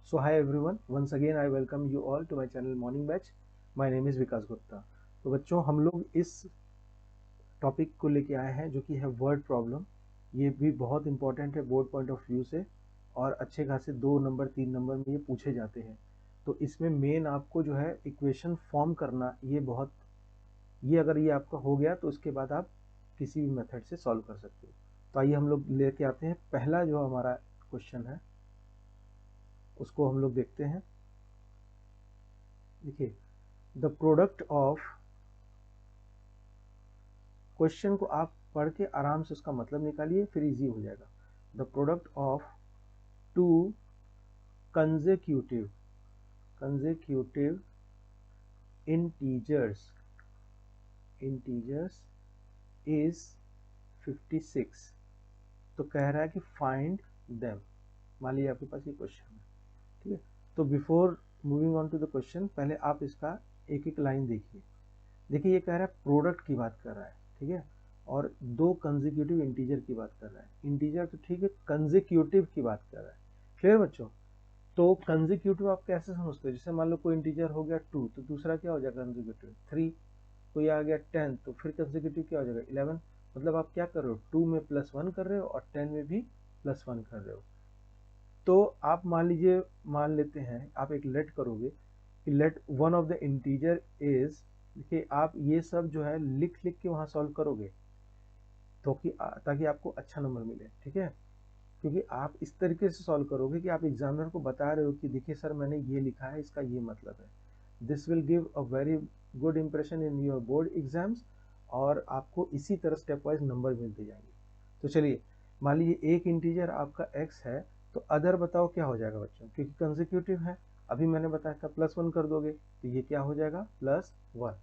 So hi everyone, once again I welcome you all to my channel Morning Batch. My name is विकास गुप्ता। तो बच्चों हम लोग इस topic को लेके आए हैं जो कि है वर्ड प्रॉब्लम। ये भी बहुत इंपॉर्टेंट है बोर्ड पॉइंट ऑफ व्यू से और अच्छे खासे 2 नंबर 3 नंबर में ये पूछे जाते हैं। तो इसमें मेन आपको जो है इक्वेशन फॉर्म करना ये अगर ये आपका हो गया तो उसके बाद आप किसी भी मेथड से सॉल्व कर सकते हो। तो आइए हम लोग लेके आते हैं पहला जो हमारा क्वेश्चन है उसको हम लोग देखते हैं। देखिए, द प्रोडक्ट ऑफ, क्वेश्चन को आप पढ़ के आराम से उसका मतलब निकालिए फिर इजी हो जाएगा। The product of to consecutive integers is 56। तो कह रहा है कि फाइंड देम। मान लीजिए आपके पास ये क्वेश्चन है, ठीक है। तो before moving on to the question, पहले आप इसका एक एक लाइन देखिए। देखिए, ये कह रहा है प्रोडक्ट की बात कर रहा है, ठीक है, और दो कंसेक्यूटिव इंटीजर की बात कर रहा है। इंटीजर तो ठीक है, कंसेक्यूटिव की बात कर रहा है। क्लियर बच्चों? तो कंसेक्यूटिव आप कैसे समझते हो? जैसे मान लो कोई इंटीजर हो गया 2 तो दूसरा क्या हो जाएगा कंसेक्यूटिव 3। कोई आ गया 10 तो फिर कंसेक्यूटिव क्या हो जाएगा 11। मतलब आप क्या कर रहे हो, 2 में +1 कर रहे हो और 10 में भी +1 कर रहे हो। तो आप मान लेते हैं आप एक लेट करोगे कि let one of the integer is. देखिए, आप ये सब जो है लिख लिख के वहां सॉल्व करोगे तो ताकि आपको अच्छा नंबर मिले, ठीक है। क्योंकि आप इस तरीके से सॉल्व करोगे कि आप एग्जामिनर को बता रहे हो कि देखिए सर मैंने ये लिखा है, इसका ये मतलब है। This will give a very good impression in your board exams और आपको इसी तरह स्टेप वाइज नंबर मिलते जाएंगे। तो चलिए, मान लीजिए एक इंटीजर आपका x है, तो अदर बताओ क्या हो जाएगा बच्चों, क्योंकि कंसेक्यूटिव है। अभी मैंने बताया था +1 कर दोगे तो ये क्या हो जाएगा +1।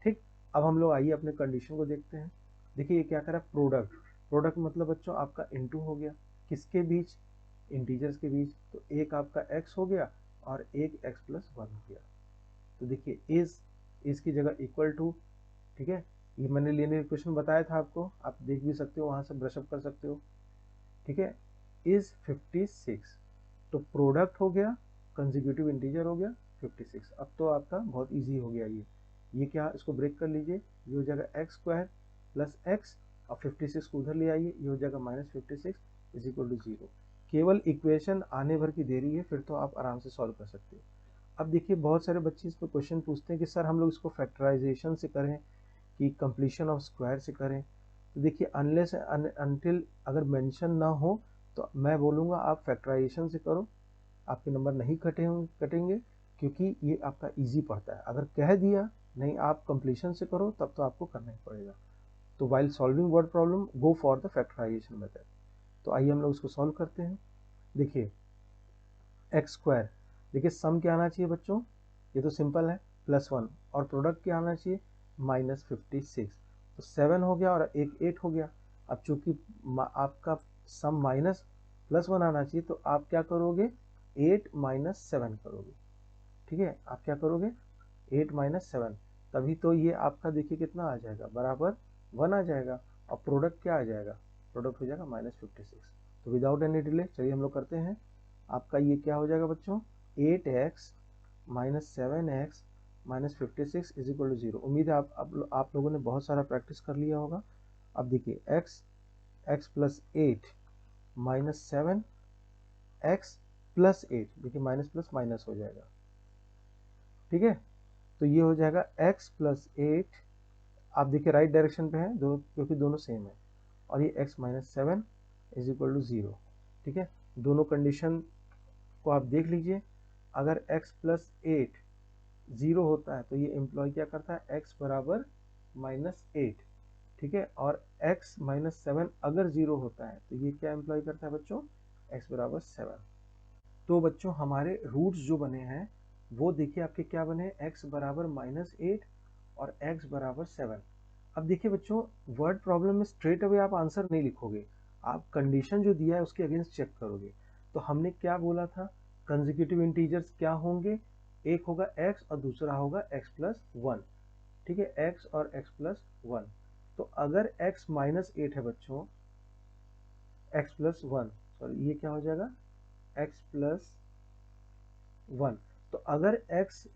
ठीक। अब हम लोग आइए अपने कंडीशन को देखते हैं। देखिए, ये क्या कर रहा है, प्रोडक्ट। प्रोडक्ट मतलब बच्चों आपका इनटू हो गया, किसके बीच, इंटीजर्स के बीच। तो एक आपका x हो गया और एक x+1 हो गया। तो देखिए, इज की जगह इक्वल टू, ठीक है। ये मैंने लीनियर इक्वेशन बताया था आपको, आप देख भी सकते हो, वहां से ब्रशअप कर सकते हो, ठीक है। इज 56। तो प्रोडक्ट हो गया, कंसेक्यूटिव इंटीजर हो गया 56। अब तो आपका बहुत इजी हो गया। ये क्या, इसको ब्रेक कर लीजिए। ये हो जाएगा x² प्लस x और 56 को उधर ले आइए, ये हो जाएगा -56 इज इक्वल टू 0। केवल इक्वेशन आने भर की देरी है, फिर तो आप आराम से सॉल्व कर सकते हो। अब देखिए, बहुत सारे बच्चे इस पर क्वेश्चन पूछते हैं कि सर हम लोग इसको फैक्टराइजेशन से करें कि कंप्लीशन ऑफ स्क्वायर से करें। तो देखिए, अनलेस अनटिल अगर मेंशन ना हो तो मैं बोलूँगा आप फैक्टराइजेशन से करो, आपके नंबर नहीं कटेंगे क्योंकि ये आपका इजी पड़ता है। अगर कह दिया नहीं आप कंप्लीशन से करो तब तो आपको करना ही पड़ेगा। तो while solving word problem go for the factorisation method. तो आइए हम लोग इसको सॉल्व करते हैं। देखिए, x², देखिए सम क्या आना चाहिए बच्चों, ये तो सिंपल है +1, और प्रोडक्ट क्या आना चाहिए -56। तो 7 हो गया और एक 8 हो गया। अब चूंकि आपका सम +1 आना चाहिए तो आप क्या करोगे, 8 - 7 करोगे, ठीक है। आप क्या करोगे 8 - 7, तभी तो ये आपका देखिए कितना आ जाएगा, बराबर 1 आ जाएगा। और प्रोडक्ट क्या आ जाएगा, प्रोडक्ट हो जाएगा -56। तो विदाउट एनी डिले चलिए हम लोग करते हैं। आपका ये क्या हो जाएगा बच्चों, 8x - 7x - 56 is equal to 0। उम्मीद है आप लोगों ने बहुत सारा प्रैक्टिस कर लिया होगा। अब देखिए, x + 8 - 7 x+8, देखिए माइनस प्लस माइनस हो जाएगा, ठीक है। तो ये हो जाएगा x+8, आप देखिए राइट डायरेक्शन पे है दो, क्योंकि दोनों सेम है। और ये x - 7 इज इक्वल टू 0, ठीक है। दोनों कंडीशन को आप देख लीजिए। अगर x+8 0 होता है तो ये एम्प्लॉय क्या करता है, x बराबर -8, ठीक है। और x - 7 अगर 0 होता है तो ये क्या एम्प्लॉय करता है बच्चों, x बराबर 7। तो बच्चों हमारे रूट्स जो बने हैं वो देखिए आपके क्या बने, x बराबर -8 और x बराबर 7। अब देखिए बच्चों, वर्ड प्रॉब्लम में स्ट्रेट अवे आप आंसर नहीं लिखोगे, आप कंडीशन जो दिया है उसके अगेंस्ट चेक करोगे। तो हमने क्या बोला था, कंसेक्यूटिव इंटीजर्स क्या होंगे, एक होगा x और दूसरा होगा x+1, ठीक है, x और x+1। तो अगर x -8 है बच्चों, x+1, सॉरी ये क्या हो जाएगा x+1 1। तो अगर x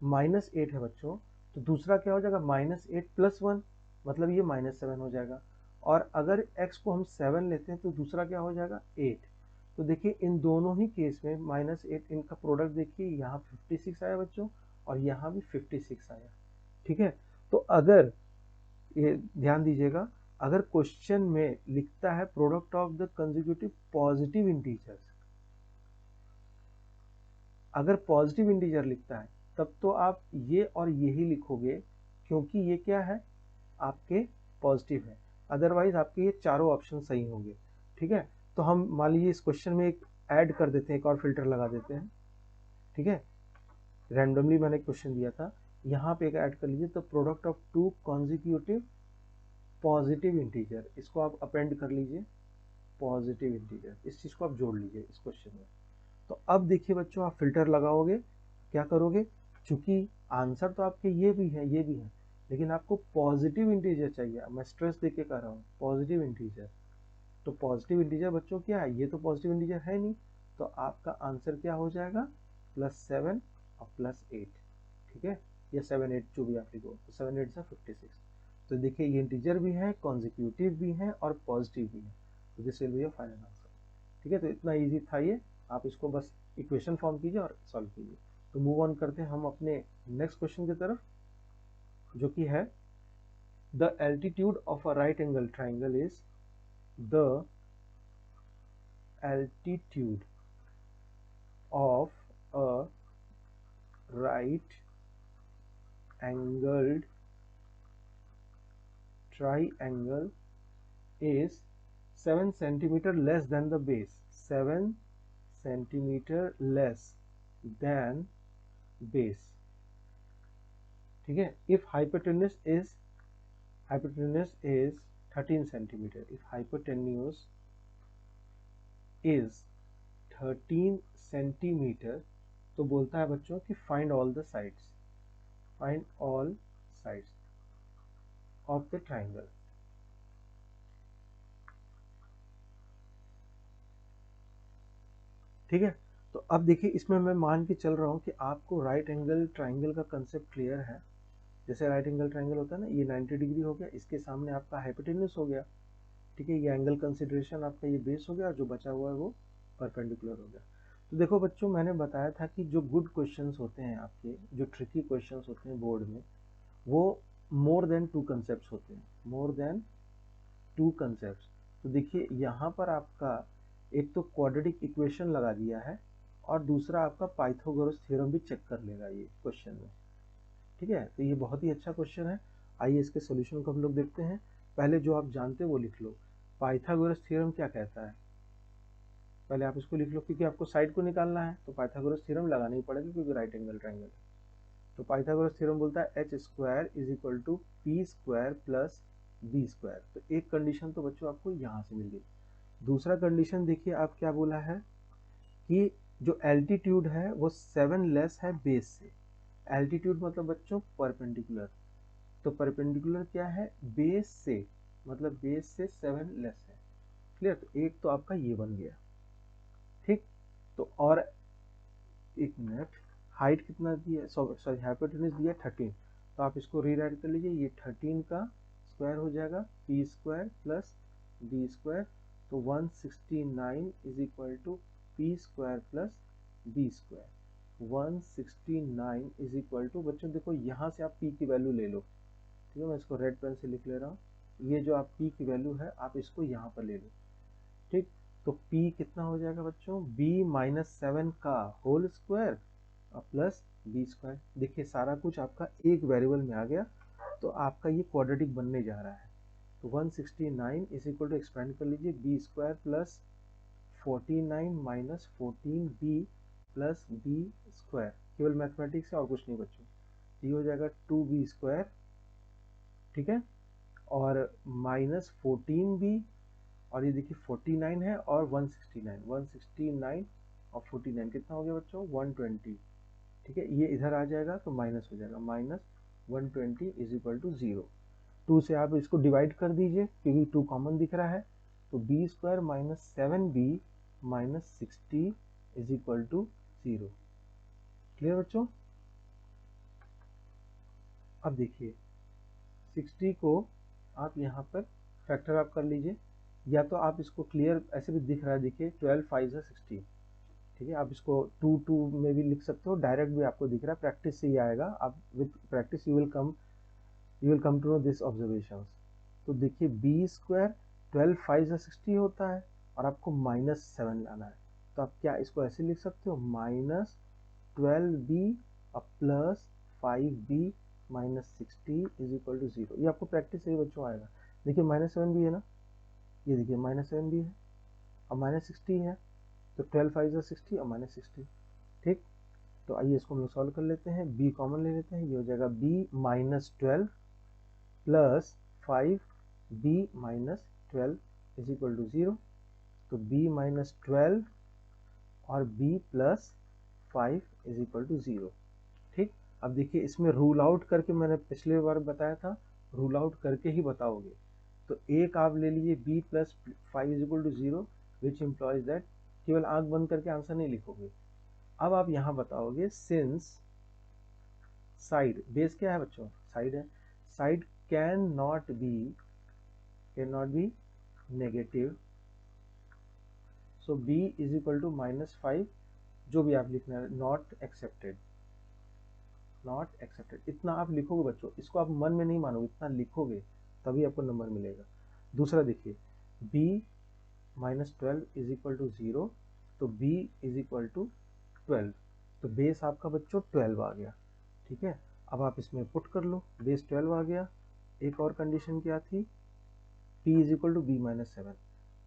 -8 है बच्चों, तो दूसरा क्या हो जाएगा, -8 + 1, मतलब ये -7 हो जाएगा। और अगर x को हम 7 लेते हैं तो दूसरा क्या हो जाएगा, 8। तो देखिए इन दोनों ही केस में -8 इनका प्रोडक्ट देखिए, यहाँ 56 आया बच्चों और यहाँ भी 56 आया। ठीक है, तो अगर ये ध्यान दीजिएगा, अगर क्वेश्चन में लिखता है product of the consecutive positive integers, अगर पॉजिटिव इंटीजर लिखता है तब तो आप ये और यही लिखोगे, क्योंकि ये क्या है, आपके पॉजिटिव है। अदरवाइज आपके ये चारों ऑप्शन सही होंगे। ठीक है, तो हम मान लीजिए इस क्वेश्चन में एक ऐड कर देते हैं, एक और फिल्टर लगा देते हैं। ठीक है, रैंडमली मैंने क्वेश्चन दिया था, यहाँ पे एक ऐड कर लीजिए, तो product of two consecutive positive integer, इसको आप अपेंड कर लीजिए, पॉजिटिव इंटीजर, इस चीज़ को आप जोड़ लीजिए इस क्वेश्चन में। तो अब देखिए बच्चों, आप फिल्टर लगाओगे, क्या करोगे, चूंकि आंसर तो आपके ये भी है, ये भी है, लेकिन आपको पॉजिटिव इंटीजर चाहिए। मैं स्ट्रेस देके कर रहा हूँ, पॉजिटिव इंटीजर। तो पॉजिटिव इंटीजर बच्चों क्या है, ये तो पॉजिटिव इंटीजर है नहीं, तो आपका आंसर क्या हो जाएगा, +7 और +8। ठीक है, या 7 8 जो भी आप लिखो, तो 7 8 से 56। तो देखिए ये इंटीजर भी है, कॉन्जिक्यूटिव भी है और पॉजिटिव भी है, तो this will be your final answer. ठीक है, तो इतना इजी था ये, आप इसको बस इक्वेशन फॉर्म कीजिए और सॉल्व कीजिए। तो मूव ऑन करते हैं हम अपने नेक्स्ट क्वेश्चन की तरफ, जो कि है the altitude of a right angle triangle is, the altitude of a right angled triangle is 7 centimeter less than the base, 7 centimeter less than base. ठीक है, if hypotenuse is 13 centimeter, if hypotenuse is 13 centimeter, तो बोलता है बच्चों कि find all the sides, find all sides of the triangle। ठीक है, तो अब देखिए इसमें मैं मान के चल रहा हूँ कि आपको राइट एंगल ट्राइंगल का कंसेप्ट क्लियर है। जैसे राइट एंगल ट्राइंगल होता है ना, ये 90 डिग्री हो गया, इसके सामने आपका हाइपोटेन्यूज हो गया। ठीक है, ये एंगल कंसिडरेशन आपका ये बेस हो गया, और जो बचा हुआ है वो परपेंडिकुलर हो गया। तो देखो बच्चों, मैंने बताया था कि जो गुड क्वेश्चंस होते हैं आपके, जो ट्रिकी क्वेश्चंस होते हैं बोर्ड में, वो मोर देन 2 कंसेप्ट होते हैं, मोर देन 2 कंसेप्ट। तो देखिए यहाँ पर आपका एक तो क्वाड्रेटिक इक्वेशन लगा दिया है, और दूसरा आपका पाइथागोरस थ्योरम भी चेक कर लेगा ये क्वेश्चन में। ठीक है, तो ये बहुत ही अच्छा क्वेश्चन है। आइए इसके सॉल्यूशन को हम लोग देखते हैं। पहले जो आप जानते हैं वो लिख लो, पाइथागोरस थ्योरम क्या कहता है, पहले आप इसको लिख लो, क्योंकि आपको साइड को निकालना है तो पाइथागोरस थ्योरम लगाना ही पड़ेगा, क्योंकि राइट एंगल ट्राइंगल है। तो पाइथागोरस थ्योरम बोलता है h square is equal to p square plus b square. तो एक कंडीशन तो बच्चों आपको यहाँ से मिल गई। दूसरा कंडीशन देखिए आप क्या बोला है, कि जो एल्टीट्यूड है वो 7 लेस है बेस से। एल्टीट्यूड मतलब बच्चों परपेंडिकुलर, तो परपेंडिकुलर क्या है, बेस से, मतलब बेस से 7 लेस है। क्लियर, तो एक तो आपका ये बन गया। ठीक, तो और एक मिनट, हाइट कितना दिया, सॉरी हाइपोटेन्यूज दिया 13, तो आप इसको रीराइट कर लीजिए, ये 13 का स्क्वायर हो जाएगा p square plus b square, तो 169 is equal to p square plus b square. 169 is equal to, बच्चों देखो यहाँ से आप पी की वैल्यू ले लो। ठीक है, मैं इसको रेड पेन से लिख ले रहा हूँ, ये जो आप पी की वैल्यू है आप इसको यहाँ पर ले लो। ठीक, तो p कितना हो जाएगा बच्चों, b -7 का होल स्क्वायर और प्लस बी स्क्वायर। देखिए सारा कुछ आपका एक वेरिएबल में आ गया, तो आपका ये क्वाड्रेटिक बनने जा रहा है। तो 169 इज इक्वल टू, एक्सपेंड कर लीजिए, b square plus 49 minus 14b plus b square, केवल मैथमेटिक्स है और कुछ नहीं बच्चों। ये हो जाएगा 2b स्क्वायर, ठीक है, और माइनस 14b, और ये देखिए 49 है और 169, 169 और 49 कितना हो गया बच्चों, 120। ठीक है, ये इधर आ जाएगा तो माइनस हो जाएगा, माइनस 120 इज इक्वल टू 0। 2 से आप इसको डिवाइड कर दीजिए, क्योंकि 2 कॉमन दिख रहा है, तो b square minus 7b minus 60 is equal to 0। Clear बच्चों? अब देखिए 60 को आप यहाँ पर फैक्टर आप कर लीजिए, या तो आप इसको क्लियर ऐसे भी दिख रहा है, देखिए 12 5 है 60, ठीक है। आप इसको 2 2 में भी लिख सकते हो, डायरेक्ट भी आपको दिख रहा है, प्रैक्टिस से ही आएगा। आप with practice you will come to know this observations. तो देखिए बी स्क्वायर 12 5 है 60 होता है, और आपको -7 लाना है। तो आप क्या इसको ऐसे लिख सकते हो, -12b और +5b -60 इज इक्वल टू 0। ये आपको प्रैक्टिस से ही बच्चों आएगा। देखिए -7b है ना, ये देखिए -7b है और -60 है, तो 12 5 है 60 और -60, ठीक। तो आइए इसको हम लोग सॉल्व कर लेते हैं। b कॉमन ले लेते हैं, ये हो जाएगा b -12 plus 5b -12 is equal to 0। तो b -12 और b plus 5 is equal to 0, ठीक। अब देखिए इसमें रूल आउट करके, मैंने पिछले बार बताया था रूल आउट करके ही बताओगे। तो एक आप ले लीजिए b plus 5 is equal to 0, which implies that केवल आंख बंद करके आंसर नहीं लिखोगे। अब आप यहाँ बताओगे सिंस साइड, बेस क्या है बच्चों, साइड है, side can not be negative, so b is equal to -5, जो भी आप लिखना है, नॉट एक्सेप्टेड, नॉट एक्सेप्टेड, इतना आप लिखोगे बच्चों। इसको आप मन में नहीं मानोगे, इतना लिखोगे तभी आपको नंबर मिलेगा। दूसरा देखिए b -12 इज इक्वल टू 0, तो b इज इक्वल टू 12, तो बेस आपका बच्चों 12 आ गया, ठीक है। अब आप इसमें पुट कर लो, बेस 12 आ गया। एक और कंडीशन क्या थी, p is equal to b -7,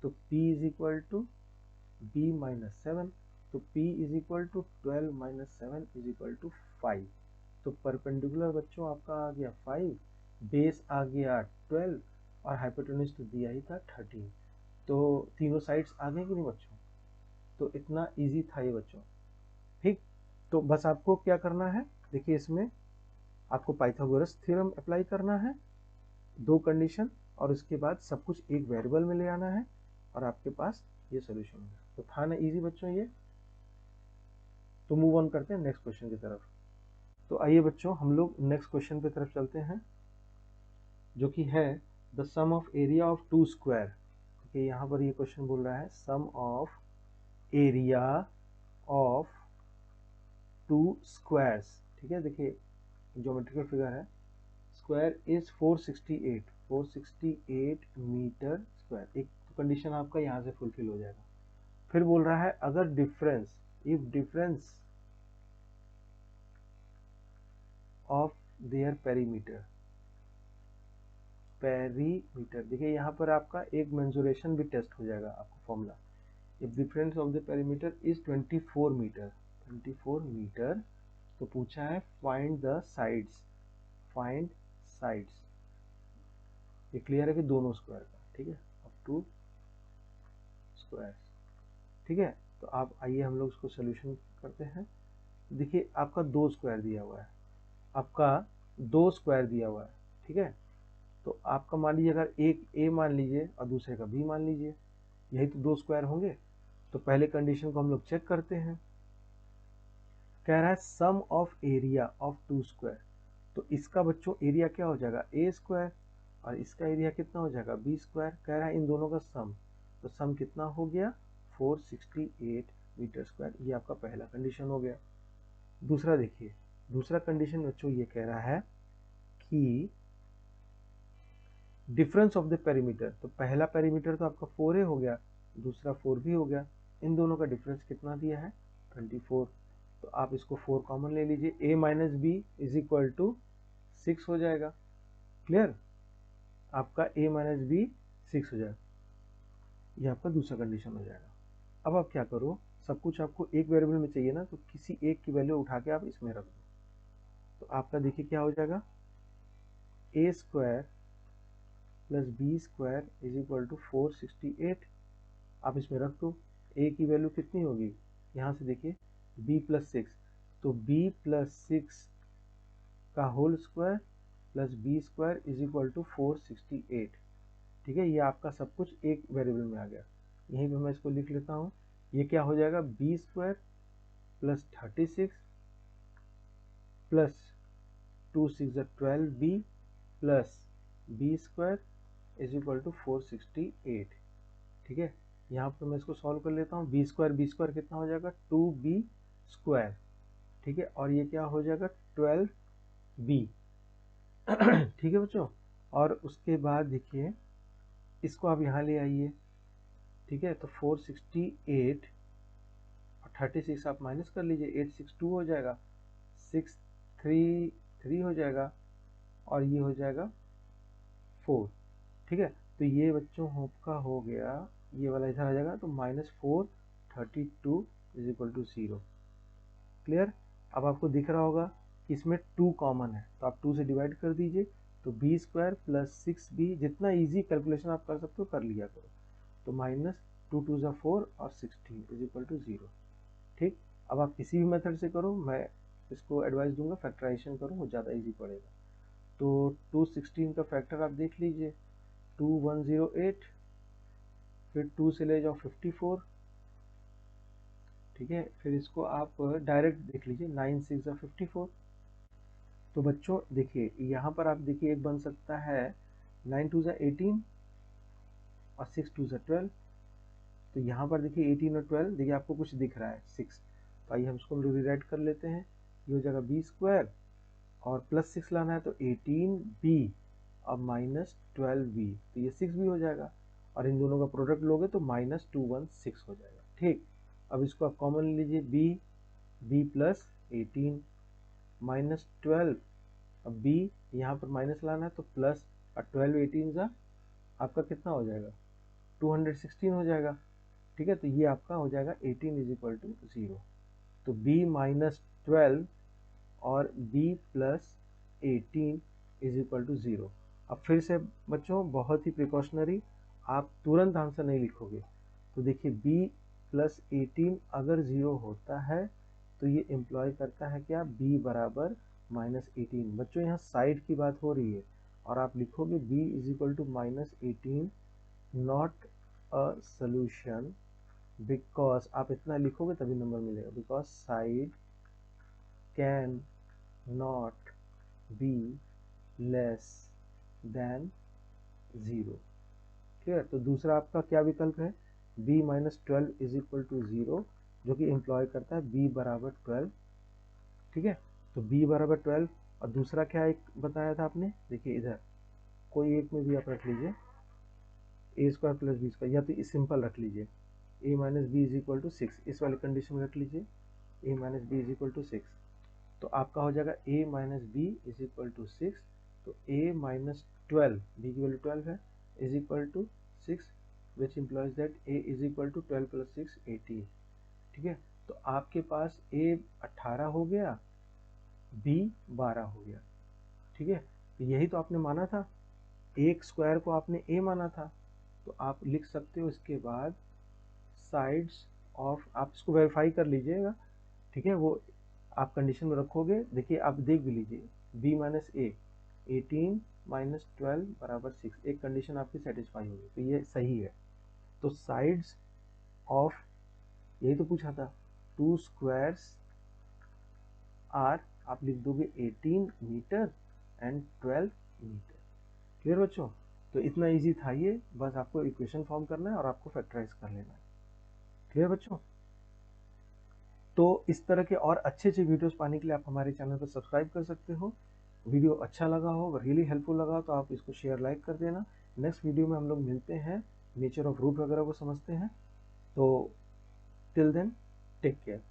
तो p is equal to b -7, तो p is equal to 12 -7 is equal to 5। तो परपेंडिकुलर बच्चों आपका आ गया 5, बेस आ गया 12, और हाइपोटेन्यूज तो दिया ही था 13। तो तीनों साइड्स आ गए कि नहीं बच्चों? तो इतना इजी था ये बच्चों, ठीक। तो बस आपको क्या करना है, देखिए इसमें आपको पाइथागोरस थ्योरम अप्लाई करना है, दो कंडीशन, और उसके बाद सब कुछ एक वेरिएबल में ले आना है, और आपके पास ये सोल्यूशन होगा। तो था ना इजी बच्चों ये? तो मूव ऑन करते हैं नेक्स्ट क्वेश्चन की तरफ। तो आइए बच्चों हम लोग नेक्स्ट क्वेश्चन की तरफ चलते हैं, जो कि है the sum of area of two square. देखिए यहाँ पर ये क्वेश्चन बोल रहा है sum of area of two squares, ठीक है। देखिए ज्योमेट्रिकल फिगर है, स्क्वायर इज 468 मीटर स्क्वायर, एक तो कंडीशन आपका यहाँ से फुलफिल हो जाएगा। फिर बोल रहा है अगर difference, if difference of their perimeter, देखिए यहाँ पर आपका एक मेंसुरेशन भी टेस्ट हो जाएगा आपको formula. If difference of the perimeter is 24 metre, 24 metre, तो पूछा है find the sides, find sides. ये क्लियर है कि दोनों स्क्वायर का, ठीक है, अप टू स्क्वायर, ठीक है। तो आप आइए हम लोग इसको सोल्यूशन करते हैं। देखिए आपका दो स्क्वायर दिया हुआ है, आपका दो स्क्वायर दिया हुआ है, ठीक है। तो आपका मान लीजिए अगर एक ए मान लीजिए और दूसरे का बी मान लीजिए, यही तो दो स्क्वायर होंगे। तो पहले कंडीशन को हम लोग चेक करते हैं, कह रहा है sum of area of two square, तो इसका बच्चों एरिया क्या हो जाएगा ए स्क्वायर, और इसका एरिया कितना हो जाएगा बी स्क्वायर। कह रहा है इन दोनों का सम, तो सम कितना हो गया 468 मीटर स्क्वायर, ये आपका पहला कंडीशन हो गया। दूसरा देखिए, दूसरा कंडीशन बच्चों ये कह रहा है कि डिफरेंस ऑफ द पेरीमीटर, तो पहला पेरीमीटर तो आपका 4 हो गया, दूसरा 4 भी हो गया, इन दोनों का डिफरेंस कितना दिया है 24। तो आप इसको 4 कॉमन ले लीजिए, a minus b is equal to 6 हो जाएगा। क्लियर, आपका a माइनस बी 6 हो जाएगा, ये आपका दूसरा कंडीशन हो जाएगा। अब आप क्या करो, सब कुछ आपको एक वेरिएबल में चाहिए ना, तो किसी एक की वैल्यू उठा के आप इसमें रख दो। तो आपका देखिए क्या हो जाएगा, a square plus b square is equal to 468। आप इसमें रख दो, ए की वैल्यू कितनी होगी, यहाँ से देखिए b प्लस 6, तो b प्लस 6 का whole square plus b square is equal to 468, ठीक है। ये आपका सब कुछ एक वेरिएबल में आ गया, यहीं पे मैं इसको लिख लेता हूँ। ये क्या हो जाएगा b square plus 36 plus 2 6 12b plus b square is equal to 468। ठीक है, यहाँ पर मैं इसको सॉल्व कर लेता हूँ। बी स्क्वायर कितना हो जाएगा 2b स्क्वायर। ठीक है, और ये क्या हो जाएगा 12b। ठीक है बच्चों, और उसके बाद देखिए इसको आप यहाँ ले आइए। ठीक है, तो 468 और 36 आप माइनस कर लीजिए, 862 हो जाएगा, 633 हो जाएगा, और ये हो जाएगा 4। ठीक है, तो ये बच्चों होप का हो गया, ये वाला इधर आ जाएगा, तो -432 इज इक्वल टू 0। क्लियर। अब आपको दिख रहा होगा कि इसमें 2 कॉमन है, तो आप 2 से डिवाइड कर दीजिए, तो बी स्क्वायर प्लस 6b, जितना इजी कैलकुलेशन आप कर सकते हो कर लिया करो। तो -2 2 ज़ा 4 और 16 इज इक्वल टू 0। ठीक, अब आप किसी भी मेथड से करो, मैं इसको एडवाइस दूंगा फैक्टराइजेशन करो, वो ज़्यादा इजी पड़ेगा। तो 216 का फैक्टर आप देख लीजिए, 2108, फिर 2 से ले जाओ 54। ठीक है, फिर इसको आप डायरेक्ट देख लीजिए, 9 6 ज़ा 54। तो बच्चों देखिए यहाँ पर आप देखिए एक बन सकता है 9 2 ज़ा 18 और 6 2 ज़ा 12। तो यहाँ पर देखिए 18 और 12, देखिए आपको कुछ दिख रहा है 6, तो आइए हम इसको रिराइट कर लेते हैं। ये हो जाएगा बी स्क्वायर और प्लस 6 लाना है तो 18b और माइनस 12b, तो ये 6b हो जाएगा, और इन दोनों का प्रोडक्ट लोगे तो -216 हो जाएगा। ठीक, अब इसको आप कॉमन लीजिए, b प्लस 18 माइनस 12, अब b यहाँ पर माइनस लाना है तो प्लस, और 12 18 का आपका कितना हो जाएगा 216 हो जाएगा। ठीक है, तो ये आपका हो जाएगा 18 इज इक्वल टू 0। तो b माइनस 12 और b plus 18 is equal to 0। अब फिर से बच्चों बहुत ही प्रिकॉशनरी, आप तुरंत आंसर नहीं लिखोगे। तो देखिए b प्लस 18 अगर 0 होता है तो ये एम्प्लॉय करता है क्या, b बराबर -18। बच्चों यहाँ साइड की बात हो रही है, और आप लिखोगे b is equal to -18 not a solution, because आप इतना लिखोगे तभी नंबर मिलेगा, because side can not be less than 0। Clear. तो दूसरा आपका क्या विकल्प है, b minus 12 is equal to 0, जो कि एम्प्लॉय करता है b बराबर 12। ठीक है, तो b बराबर 12, और दूसरा क्या एक बताया था आपने, देखिए इधर कोई एक में भी आप रख लीजिए, a square plus b square, या तो सिंपल रख लीजिए a minus b is equal to 6, इस वाले कंडीशन में रख लीजिए a minus b is equal to 6। तो आपका हो जाएगा a minus b is equal to 6, तो a माइनस 12, b की वैल्यू 12 है, is equal to 6, which implies that a is equal to 12 plus 6 18। ठीक है, तो आपके पास a 18 हो गया, b 12 हो गया। ठीक है, तो यही तो आपने माना था, एक स्क्वायर को आपने a माना था, तो आप लिख सकते हो इसके बाद साइड्स ऑफ, आप इसको वेरीफाई कर लीजिएगा। ठीक है, वो आप कंडीशन में रखोगे, देखिए आप देख भी लीजिए, b माइनस ए 18 माइनस 12 बराबर 6, एक कंडीशन आपकी सेटिस्फाई होगी, तो ये सही है। तो साइड्स ऑफ, यही तो पूछा था, 2 स्क्वायर्स आर, आप लिख दोगे 18 मीटर एंड 12 मीटर। क्लियर बच्चों, तो इतना इजी था ये, बस आपको इक्वेशन फॉर्म करना है और आपको फैक्टराइज कर लेना है। क्लियर बच्चों, तो इस तरह के और अच्छे अच्छे वीडियोस पाने के लिए आप हमारे चैनल पर सब्सक्राइब कर सकते हो। वीडियो अच्छा लगा हो, रियली हेल्पफुल लगा तो आप इसको शेयर लाइक कर देना। नेक्स्ट वीडियो में हम लोग मिलते हैं, नेचर ऑफ रूट वगैरह को समझते हैं। तो टिल देन टेक केयर।